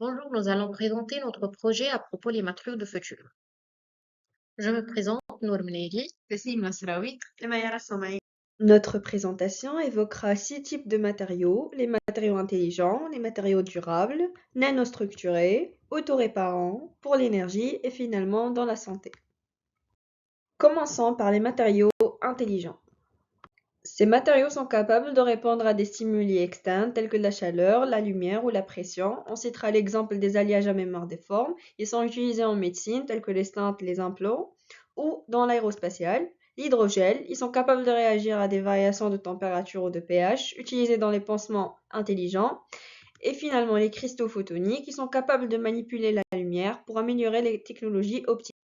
Bonjour, nous allons présenter notre projet à propos des matériaux de futur. Je me présente, Nour Mneri. Tessim Nasraoui et Mayara Somaï. Notre présentation évoquera 6 types de matériaux: les matériaux intelligents, les matériaux durables, nanostructurés, autoréparants, pour l'énergie et finalement dans la santé. Commençons par les matériaux intelligents. Ces matériaux sont capables de répondre à des stimuli externes tels que la chaleur, la lumière ou la pression. On citera l'exemple des alliages à mémoire des formes. Ils sont utilisés en médecine tels que les stents, les implants ou dans l'aérospatiale. L'hydrogel, ils sont capables de réagir à des variations de température ou de pH, utilisés dans les pansements intelligents. Et finalement, les cristaux photoniques, ils sont capables de manipuler la lumière pour améliorer les technologies optiques.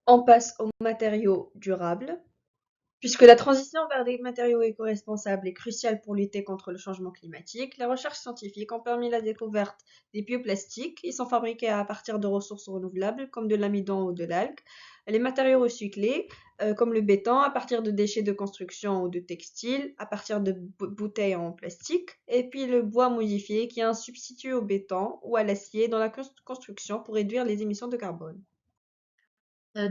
On passe aux matériaux durables. Puisque la transition vers des matériaux éco-responsables est cruciale pour lutter contre le changement climatique, les recherches scientifiques ont permis la découverte des bioplastiques. Ils sont fabriqués à partir de ressources renouvelables comme de l'amidon ou de l'algue. Les matériaux recyclés, comme le béton, à partir de déchets de construction ou de textiles, à partir de bouteilles en plastique. Et puis le bois modifié, qui est un substitut au béton ou à l'acier dans la construction pour réduire les émissions de carbone.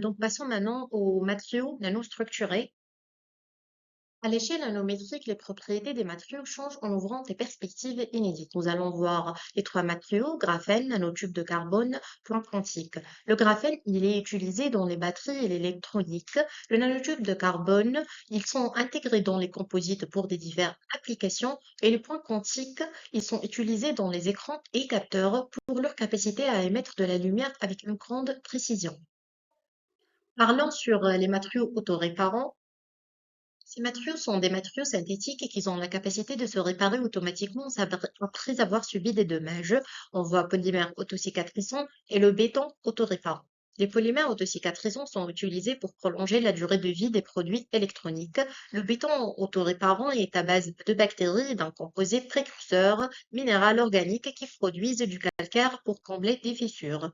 Donc, passons maintenant aux matériaux nanostructurés. À l'échelle nanométrique, les propriétés des matériaux changent en ouvrant des perspectives inédites. Nous allons voir les trois matériaux, graphène, nanotube de carbone, plan quantique. Le graphène, il est utilisé dans les batteries et l'électronique. Le nanotube de carbone, ils sont intégrés dans les composites pour des diverses applications. Et les points quantiques, ils sont utilisés dans les écrans et capteurs pour leur capacité à émettre de la lumière avec une grande précision. Parlons sur les matériaux autoréparants. Ces matériaux sont des matériaux synthétiques et qui ont la capacité de se réparer automatiquement après avoir subi des dommages. On voit polymères autocicatrissants et le béton autoréparant. Les polymères autocicatrissants sont utilisés pour prolonger la durée de vie des produits électroniques. Le béton autoréparant est à base de bactéries et d'un composé précurseur minéral organique qui produisent du calcaire pour combler des fissures.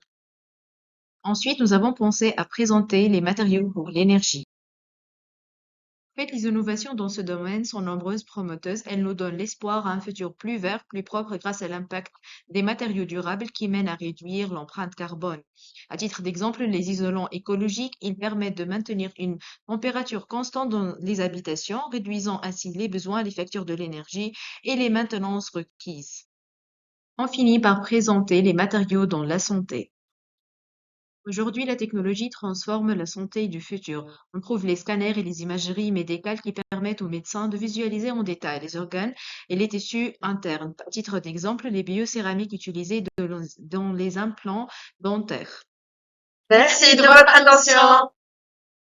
Ensuite, nous avons pensé à présenter les matériaux pour l'énergie. En fait, les innovations dans ce domaine sont nombreuses, promoteuses. Elles nous donnent l'espoir à un futur plus vert, plus propre grâce à l'impact des matériaux durables qui mènent à réduire l'empreinte carbone. À titre d'exemple, les isolants écologiques, ils permettent de maintenir une température constante dans les habitations, réduisant ainsi les besoins, les factures de l'énergie et les maintenances requises. On finit par présenter les matériaux dans la santé. Aujourd'hui, la technologie transforme la santé du futur. On trouve les scanners et les imageries médicales qui permettent aux médecins de visualiser en détail les organes et les tissus internes. À titre d'exemple, les biocéramiques utilisées dans les implants dentaires. Merci de votre attention.